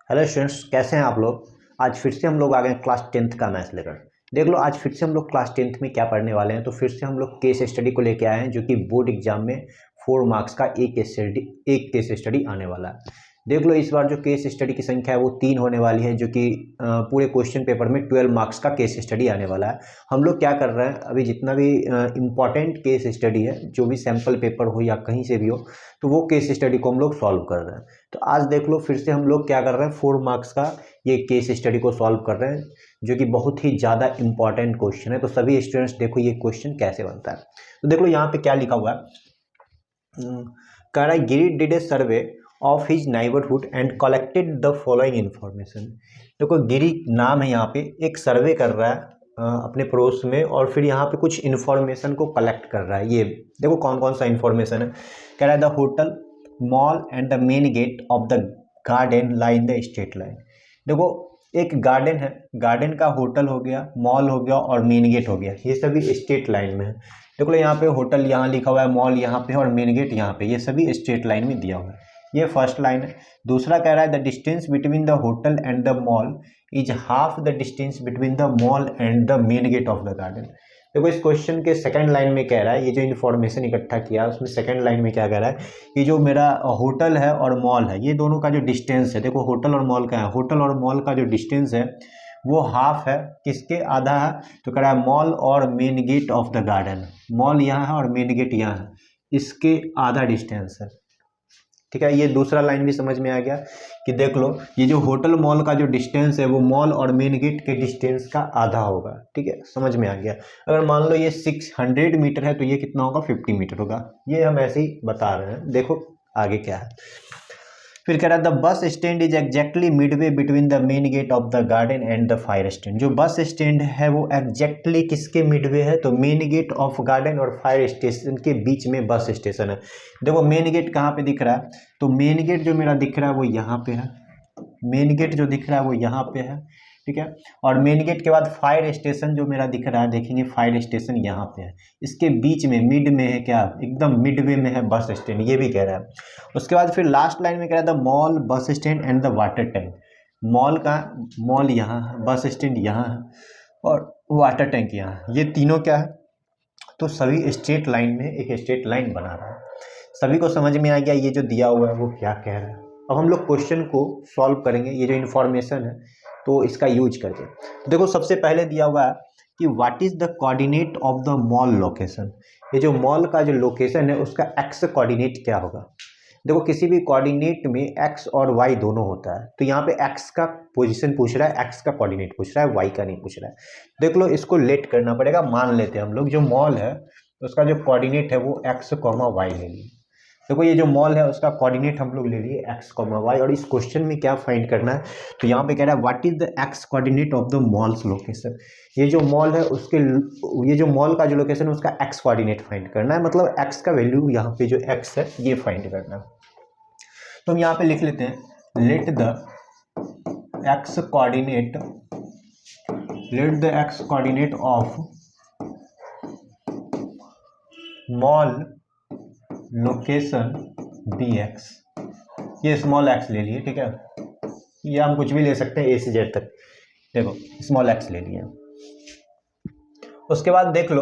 Hello students, कैसे हैं आप लोग। आज फिर से हम लोग आ गए क्लास 10th का मैथ्स लेकर। देख लो, आज फिर से हम लोग क्लास 10th में क्या पढ़ने वाले हैं। तो फिर से हम लोग केस स्टडी को लेके आए हैं, जो कि बोर्ड एग्जाम में 4 मार्क्स का एक केस स्टडी आने वाला है। देख लो, इस बार जो केस स्टडी की संख्या है वो 3 होने वाली है, जो कि पूरे क्वेश्चन पेपर में 12 मार्क्स का केस स्टडी आने वाला है। हम लोग क्या कर रहे हैं, अभी जितना भी इम्पॉर्टेंट केस स्टडी है, जो भी सैम्पल पेपर हो या कहीं से भी हो, तो वो केस स्टडी को हम लोग सॉल्व कर रहे हैं। तो आज देख लो, फिर से हम लोग क्या कर रहे हैं, 4 मार्क्स का ये केस स्टडी को सॉल्व कर रहे हैं, जो कि बहुत ही ज़्यादा इंपॉर्टेंट क्वेश्चन है। तो सभी स्टूडेंट्स देखो ये क्वेश्चन कैसे बनता है। तो देख लो यहाँ पे क्या लिखा हुआ है। कह रहा है, Giri did a survey of his neighbourhood and collected the following information. देखो, गिरी नाम है, यहाँ पे एक सर्वे कर रहा है अपने पड़ोस में, और फिर यहाँ पे कुछ इन्फॉर्मेशन को कलेक्ट कर रहा है। ये देखो कौन कौन सा इन्फॉर्मेशन है। कह रहा है, the hotel, mall and the main gate of the garden lie in the straight line. देखो, एक गार्डन है, गार्डन का होटल हो गया, मॉल हो गया और मेन गेट हो गया, ये सभी स्ट्रेट लाइन में है। देखो यहाँ पे होटल यहाँ लिखा हुआ है, मॉल यहाँ पे और मेन गेट यहाँ पे, ये सभी स्ट्रेट लाइन में दिया हुआ है। ये फर्स्ट लाइन है। दूसरा कह रहा है, the distance between the hotel and the mall is half the distance between the mall and the main gate of the garden. देखो, इस क्वेश्चन के सेकंड लाइन में कह रहा है, ये जो इन्फॉर्मेशन इकट्ठा किया उसमें सेकंड लाइन में क्या कह रहा है कि जो मेरा होटल है और मॉल है, ये दोनों का जो डिस्टेंस है, देखो होटल और मॉल का है, होटल और मॉल का जो डिस्टेंस है वो हाफ है, किसके आधा है, तो कह रहा है मॉल और main gate of the garden. Mall यहाँ है और मेन गेट यहाँ है, इसके आधा डिस्टेंस है। ठीक है, ये दूसरा लाइन भी समझ में आ गया कि देख लो, ये जो होटल मॉल का जो डिस्टेंस है वो मॉल और मेन गेट के डिस्टेंस का आधा होगा। ठीक है, समझ में आ गया। अगर मान लो ये 600 मीटर है तो ये कितना होगा, 50 मीटर होगा। ये हम ऐसे ही बता रहे हैं, देखो आगे क्या है। फिर कह रहा है, the bus stand is exactly midway between the main gate of the garden and the fire stand. जो बस स्टैंड है वो एग्जैक्टली किसके मिडवे है, तो मेन गेट ऑफ गार्डन और फायर स्टेशन के बीच में बस स्टेशन है। देखो मेन गेट कहाँ पे दिख रहा है, तो मेन गेट जो मेरा दिख रहा है वो यहाँ पे है, मेन गेट जो दिख रहा है वो यहाँ पे है। ठीक है, और मेन गेट के बाद फायर स्टेशन जो मेरा दिख रहा है, देखेंगे फायर स्टेशन यहाँ पे है, इसके बीच में मिड में है, क्या एकदम मिडवे में है बस स्टैंड, ये भी कह रहा है। उसके बाद फिर लास्ट लाइन में कह रहा है, the mall, bus stand and the water tank. Mall का, मॉल यहाँ है, बस स्टैंड यहाँ है और वाटर टैंक यहाँ है, ये तीनों क्या है, तो सभी स्ट्रेट लाइन में एक स्ट्रेट लाइन बना रहा है। सभी को समझ में आ गया ये जो दिया हुआ है वो क्या कह रहा है। अब हम लोग क्वेश्चन को सॉल्व करेंगे, ये जो इन्फॉर्मेशन है तो इसका यूज करके। तो देखो, सबसे पहले दिया हुआ है कि what is the coordinate of the mall location. ये जो मॉल का जो लोकेशन है उसका एक्स कोऑर्डिनेट क्या होगा। देखो, किसी भी कोऑर्डिनेट में एक्स और वाई दोनों होता है, तो यहाँ पे एक्स का पोजीशन पूछ रहा है, एक्स का कोऑर्डिनेट पूछ रहा है, वाई का नहीं पूछ रहा है। देख लो, इसको लेट करना पड़ेगा। मान लेते हैं हम लोग, जो मॉल है उसका जो कोऑर्डिनेट है वो एक्स कॉमा वाई ले लिए। देखो, ये जो मॉल है उसका कोऑर्डिनेट हम लोग ले लिए एक्स कॉमा वाई, और इस क्वेश्चन में क्या फाइंड करना है, तो यहाँ पे कह रहा है what is the x coordinate of the malls location. ये जो मॉल है उसके, ये जो मॉल का जो लोकेशन है उसका एक्स कोऑर्डिनेट फाइंड करना है, मतलब एक्स का वैल्यू यहाँ पे जो एक्स है ये फाइंड करना है। तो हम यहाँ पे लिख लेते हैं, let the x coordinate of mall location be x. ये स्मॉल एक्स ले लिए, ठीक है, ये हम कुछ भी ले सकते हैं ए से जेड तक। देखो स्मॉल एक्स ले लिए। उसके बाद देख लो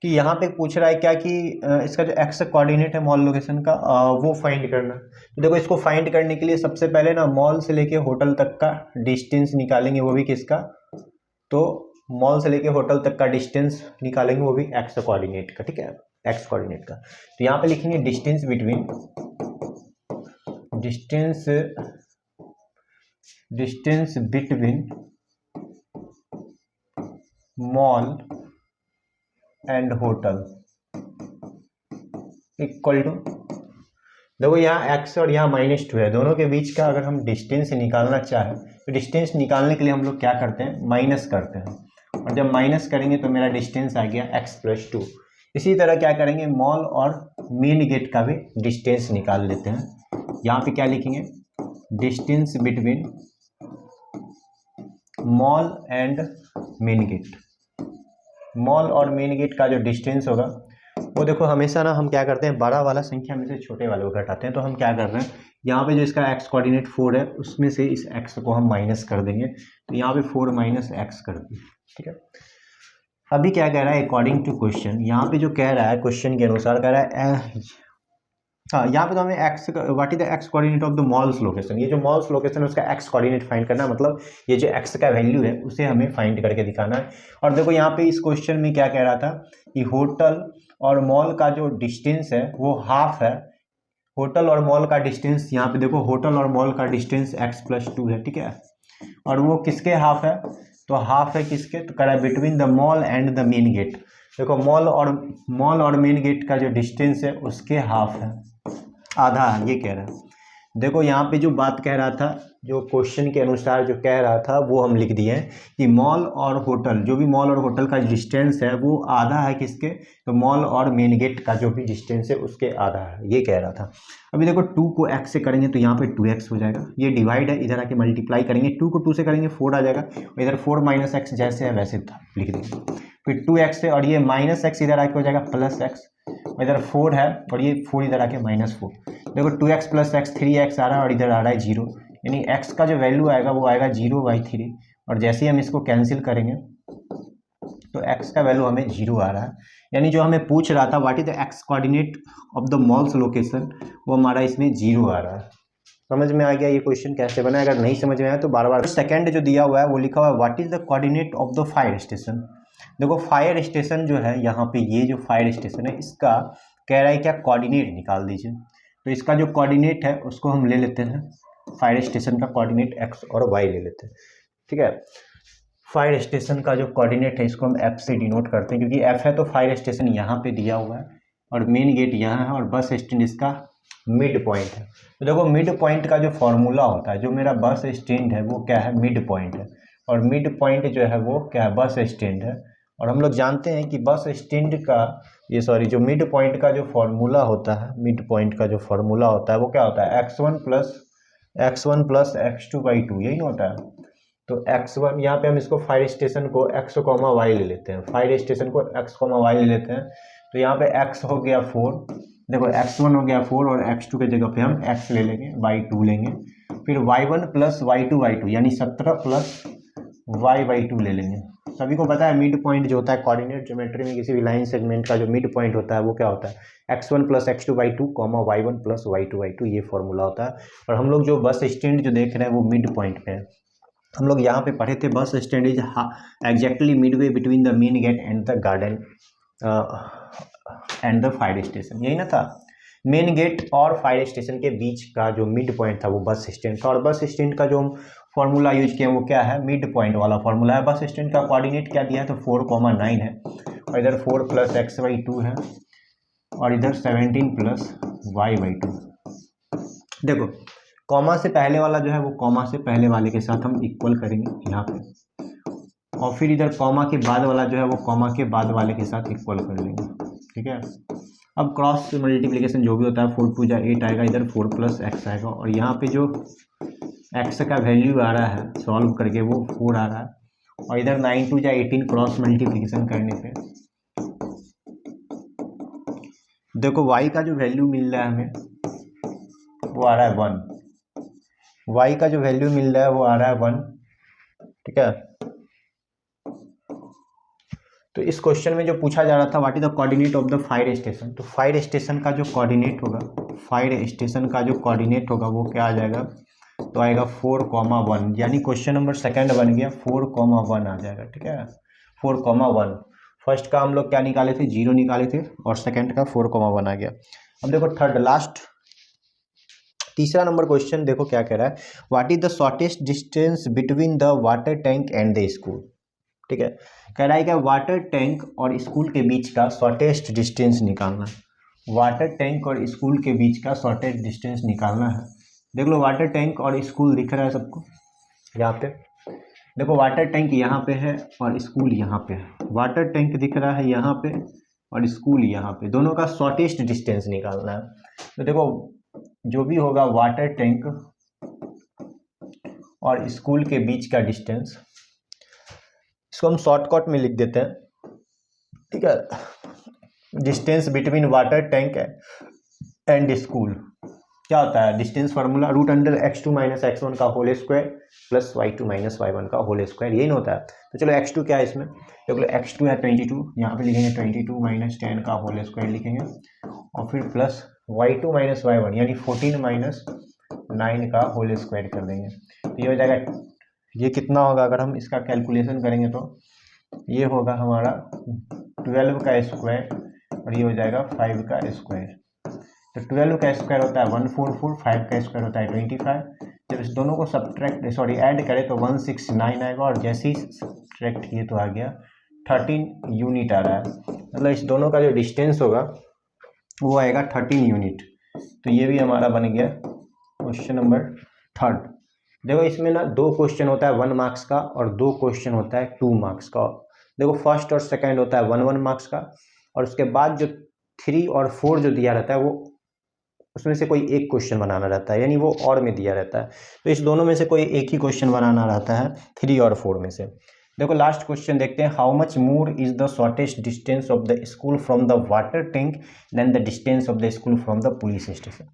कि यहाँ पे पूछ रहा है क्या कि इसका जो एक्स कोऑर्डिनेट है मॉल लोकेशन का वो फाइंड करना। तो देखो, इसको फाइंड करने के लिए सबसे पहले ना मॉल से लेके होटल तक का डिस्टेंस निकालेंगे, वो भी किसका, तो मॉल से लेके होटल तक का डिस्टेंस निकालेंगे, वो भी एक्स कोऑर्डिनेट का। ठीक है, एक्स कोऑर्डिनेट का। तो यहाँ पे लिखेंगे distance between mall and hotel equal to, देखो यहाँ x और यहाँ -2 है, दोनों के बीच का अगर हम डिस्टेंस निकालना चाहें तो डिस्टेंस निकालने के लिए हम लोग क्या करते हैं, माइनस करते हैं, और जब माइनस करेंगे तो मेरा डिस्टेंस आ गया x+2। इसी तरह क्या करेंगे, मॉल और मेन गेट का भी डिस्टेंस निकाल लेते हैं। यहाँ पे क्या लिखेंगे, distance between mall and main gate. Mall और मेन गेट का जो डिस्टेंस होगा वो देखो, हमेशा ना हम क्या करते हैं, बड़ा वाला संख्या में से छोटे वाले को घटाते हैं। तो हम क्या कर रहे हैं, यहाँ पे जो इसका एक्स कोऑर्डिनेट 4 है उसमें से इस एक्स को हम माइनस कर देंगे, तो यहाँ पे 4 माइनस एक्स कर देंगे। ठीक है, अभी क्या कह रहा है अकॉर्डिंग टू क्वेश्चन, यहाँ पे जो कह रहा है क्वेश्चन के अनुसार कह रहा है हाँ, यहाँ पे तो हमें x what is the x coordinate of the malls location, ये जो मॉल्स लोकेशन है उसका एक्स कोऑर्डिनेट फाइंड करना है, मतलब ये जो एक्स का वैल्यू है उसे हमें फाइंड करके दिखाना है। और देखो यहाँ पे इस क्वेश्चन में क्या कह रहा था कि होटल और मॉल का जो डिस्टेंस है वो हाफ है। होटल और मॉल का डिस्टेंस, यहाँ पे देखो होटल और मॉल का डिस्टेंस x+2 है। ठीक है, और वो किसके हाफ है, तो हाफ है किसके, तो कह रहा है between the mall and the main gate. देखो मॉल और मेन गेट का जो डिस्टेंस है उसके हाफ है, आधा है, ये कह रहा है। देखो यहाँ पे जो बात कह रहा था, जो क्वेश्चन के अनुसार जो कह रहा था वो हम लिख दिए हैं कि मॉल और होटल, जो भी मॉल और होटल का डिस्टेंस है वो आधा है किसके, तो मॉल और मेन गेट का जो भी डिस्टेंस है उसके आधा है, ये कह रहा था। अभी देखो 2 को x से करेंगे तो यहाँ पे 2x हो जाएगा, ये डिवाइड है, इधर आके मल्टीप्लाई करेंगे, 2 को 2 से करेंगे 4 आ जाएगा, और इधर 4 माइनस एक्स जैसे है वैसे था लिख देंगे, फिर 2x से, और ये माइनस एक्स इधर आके हो जाएगा प्लस एक्स, इधर 4 है और ये 4 इधर आके -4। देखो 2x प्लस एक्स 3x आ रहा है और इधर आ रहा है 0, यानी x का जो वैल्यू आएगा वो आएगा 0/3, और जैसे ही हम इसको कैंसिल करेंगे तो x का वैल्यू हमें 0 आ रहा है। यानी जो हमें पूछ रहा था what is the x coordinate of the malls location, वो हमारा इसमें 0 आ रहा है। समझ में आ गया ये क्वेश्चन कैसे बना, अगर नहीं समझ में आया तो बार बार। सेकंड जो दिया हुआ है वो लिखा हुआ है what is the coordinate of the fire station. देखो फायर स्टेशन जो है यहाँ पे, ये जो फायर स्टेशन है इसका कह रहा है क्या, कोऑर्डिनेट निकाल दीजिए। तो इसका जो कोऑर्डिनेट है उसको हम ले लेते हैं, फायर स्टेशन का कोऑर्डिनेट एक्स और वाई ले लेते हैं। ठीक है, फायर स्टेशन का जो कोऑर्डिनेट है इसको हम एफ से डिनोट करते हैं, क्योंकि एफ है तो फायर स्टेशन यहाँ पे दिया हुआ है और मेन गेट यहाँ है और बस स्टैंड इसका मिड पॉइंट है। तो देखो मिड पॉइंट का जो फॉर्मूला होता है, जो मेरा बस स्टैंड है वो क्या है, मिड पॉइंट है, और मिड पॉइंट जो है वो क्या है, बस स्टैंड है। और हम लोग जानते हैं कि बस स्टैंड का जो मिड पॉइंट का जो फॉर्मूला होता है, मिड पॉइंट का जो फॉर्मूला होता है वो क्या होता है, x1 प्लस x2/2, यही ना होता है। तो x1 यहाँ पे हम इसको फायर स्टेशन को x, y ले लेते हैं, फायर स्टेशन को x, y ले लेते हैं। तो यहाँ पे x हो गया 4, देखो x1 हो गया 4 और x2 के जगह पे हम x ले लेंगे, y2 लेंगे, फिर y1 प्लस y2/2 यानी 17 प्लस y/2 ले लेंगे। सभी को पता है मिड पॉइंट जो होता है कोऑर्डिनेट ज्योमेट्री में किसी भी लाइन सेगमेंट का जो मिड पॉइंट होता है वो क्या होता है, x1 plus x2/2 y1 plus y2/2, ये फॉर्मूला होता है। और हम लोग जो बस स्टैंड जो देख रहे हैं वो मिड पॉइंट पे है। हम लोग यहाँ पे पढ़े थे bus stand is exactly midway between the main gate and the garden and the fire station, यही ना था। मेन गेट और फायर स्टेशन के बीच का जो मिड पॉइंट था वो बस स्टैंड था, और बस स्टैंड का जो हम फॉर्मूला यूज किया वो क्या है, मिड पॉइंट वाला फॉर्मूला है। बस स्टैंड का कोऑर्डिनेट क्या दिया है, तो 4,9 है, और इधर 4 प्लस x/2 है, और इधर 17 प्लस y/2। देखो कॉमा से पहले वाला जो है वो कॉमा से पहले वाले के साथ हम इक्वल करेंगे यहाँ पे, और फिर इधर कॉमा के बाद वाला जो है वो कॉमा के बाद वाले के साथ इक्वल कर लेंगे। ठीक है, अब क्रॉस मल्टीप्लिकेशन जो भी होता है 4 2 8 आएगा, इधर 4 प्लस एक्स आएगा, और यहाँ पे जो एक्स का वैल्यू आ रहा है सॉल्व करके वो 4 आ रहा है, और इधर 9 2 18 क्रॉस मल्टीप्लिकेशन करने पे देखो y का जो वैल्यू मिल रहा है हमें वो आ रहा है 1, y का जो वैल्यू मिल रहा है वो आ रहा है 1। ठीक है, तो इस क्वेश्चन में जो पूछा जा रहा था what is the coordinate of the fire station, तो फायर स्टेशन का जो कोऑर्डिनेट होगा, फायर स्टेशन का जो कोऑर्डिनेट होगा वो क्या आ जाएगा, तो आएगा 4,1, यानी क्वेश्चन नंबर सेकंड बन गया 4,1 आ जाएगा। ठीक है, 4,1, फर्स्ट का हम लोग क्या निकाले थे, 0 निकाले थे, और सेकंड का 4,1 आ गया। अब देखो थर्ड लास्ट तीसरा नंबर क्वेश्चन देखो क्या कह रहा है, what is the shortest distance between the water tank and the school. ठीक है, कह रहा है क्या, वाटर टैंक और स्कूल के बीच का शॉर्टेस्ट डिस्टेंस निकालना है, वाटर टैंक और स्कूल के बीच का शॉर्टेस्ट डिस्टेंस निकालना है। देख लो वाटर टैंक और स्कूल दिख रहा है सबको, यहाँ पे देखो वाटर टैंक यहाँ पे है और स्कूल यहाँ पे है, वाटर टैंक दिख रहा है यहाँ पे और स्कूल यहाँ पे, दोनों का शॉर्टेस्ट डिस्टेंस निकालना है। तो देखो जो भी होगा वाटर टैंक और स्कूल के बीच का डिस्टेंस, इसको हम शॉर्टकट में लिख देते हैं। ठीक है, distance between water tank and school, क्या होता है distance formula, root under x2 minus x1 का whole square plus y2 minus y1 का होल स्क्वायर, यही ना होता है। तो चलो x2 क्या है इसमें, देख लो x2 है 22, यहाँ पे लिखेंगे 22 माइनस 10 का होल स्क्वायर लिखेंगे, और फिर प्लस y2 माइनस y1 यानी 14 माइनस 9 का होल स्क्वायर कर देंगे। तो ये हो जाएगा, ये कितना होगा अगर हम इसका कैलकुलेशन करेंगे तो ये होगा हमारा 12 का स्क्वायर और ये हो जाएगा 5 का स्क्वायर। तो 12 का स्क्वायर होता है 144, 5 का स्क्वायर होता है 25। जब इस दोनों को ऐड करें तो 169 आएगा, और जैसे ही सब्ट्रैक्ट किए तो आ गया 13 यूनिट आ रहा है। मतलब इस दोनों का जो डिस्टेंस होगा वो आएगा 13 यूनिट। तो ये भी हमारा बन गया क्वेश्चन नंबर 3। देखो इसमें ना 2 क्वेश्चन होता है 1 मार्क्स का और 2 क्वेश्चन होता है 2 मार्क्स का। देखो फर्स्ट और सेकंड होता है 1 मार्क्स का, और उसके बाद जो 3 और 4 जो दिया रहता है वो उसमें से कोई एक क्वेश्चन बनाना रहता है, यानी वो और में दिया रहता है। तो इस दोनों में से कोई एक ही क्वेश्चन बनाना रहता है 3 और 4 में से। देखो लास्ट क्वेश्चन देखते हैं, how much more is the shortest distance of the school from the water tank than the distance of the school from the police station.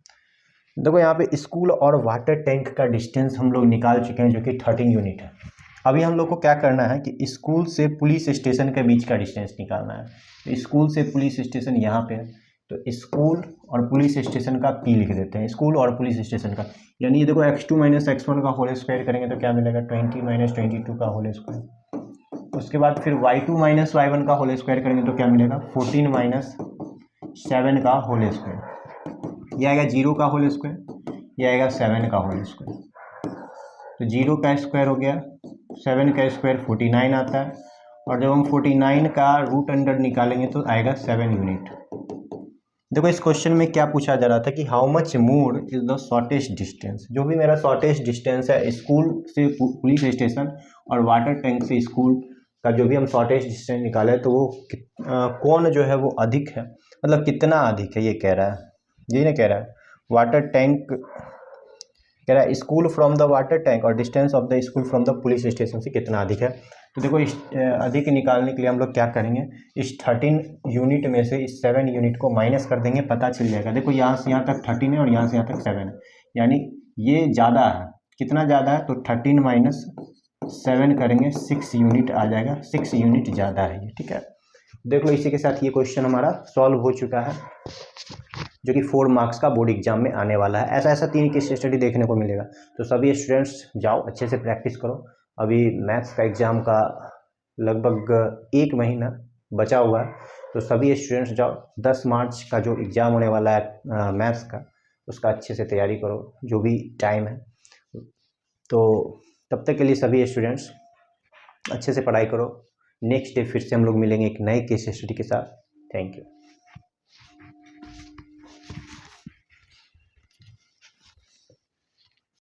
देखो यहाँ पे स्कूल और वाटर टैंक का डिस्टेंस हम लोग निकाल चुके हैं जो कि 13 यूनिट है। अभी हम लोग को क्या करना है कि स्कूल से पुलिस स्टेशन के बीच का डिस्टेंस निकालना है। तो स्कूल से पुलिस स्टेशन यहाँ पे है, तो स्कूल और पुलिस स्टेशन का पी लिख देते हैं, स्कूल और पुलिस स्टेशन का। यानी ये देखो x2 माइनस x1 का होल स्क्वायर करेंगे तो क्या मिलेगा 20 माइनस 22 का होल स्क्वायर। उसके बाद फिर y2 माइनस y1 का होल स्क्वायर करेंगे तो क्या मिलेगा 14 माइनस 7 का होल स्क्वायर। ये आएगा 0 का होल स्क्वायर, ये आएगा 7 का होल स्क्वायर। तो 0 का स्क्वायर हो गया, 7 का स्क्वायर 49 आता है, और जब हम 49 का रूट अंडर निकालेंगे तो आएगा 7 यूनिट। देखो इस क्वेश्चन में क्या पूछा जा रहा था कि how much more is the shortest distance. जो भी मेरा शॉर्टेस्ट डिस्टेंस है स्कूल से पुलिस स्टेशन और वाटर टैंक से स्कूल का, जो भी हम शॉर्टेस्ट डिस्टेंस निकाले तो वो कौन जो है वो अधिक है, मतलब कितना अधिक है ये कह रहा है, यही ना कह रहा है। वाटर टैंक कह रहा है school from the water tank और distance of the school from the police station से कितना अधिक है। तो देखो इस अधिक निकालने के लिए हम लोग क्या करेंगे, इस 13 यूनिट में से इस 7 यूनिट को माइनस कर देंगे, पता चल जाएगा। देखो यहाँ से यहाँ तक 13 है और यहाँ से यहाँ तक 7 है, यानी ये ज़्यादा है। कितना ज़्यादा है, तो 13 माइनस 7 करेंगे 6 यूनिट आ जाएगा, 6 यूनिट ज़्यादा है ये, ठीक है। देख लो इसी के साथ ये क्वेश्चन हमारा सॉल्व हो चुका है, जो कि 4 मार्क्स का बोर्ड एग्जाम में आने वाला है। ऐसा 3 केस स्टडी देखने को मिलेगा। तो सभी स्टूडेंट्स जाओ अच्छे से प्रैक्टिस करो। अभी मैथ्स का एग्ज़ाम का लगभग 1 महीना बचा हुआ है, तो सभी स्टूडेंट्स जाओ। 10 मार्च का जो एग्ज़ाम होने वाला है मैथ्स का, उसका अच्छे से तैयारी करो जो भी टाइम है। तो तब तक के लिए सभी स्टूडेंट्स अच्छे से पढ़ाई करो। नेक्स्ट डे फिर से हम लोग मिलेंगे एक नए केस स्टडी के साथ। Thank you.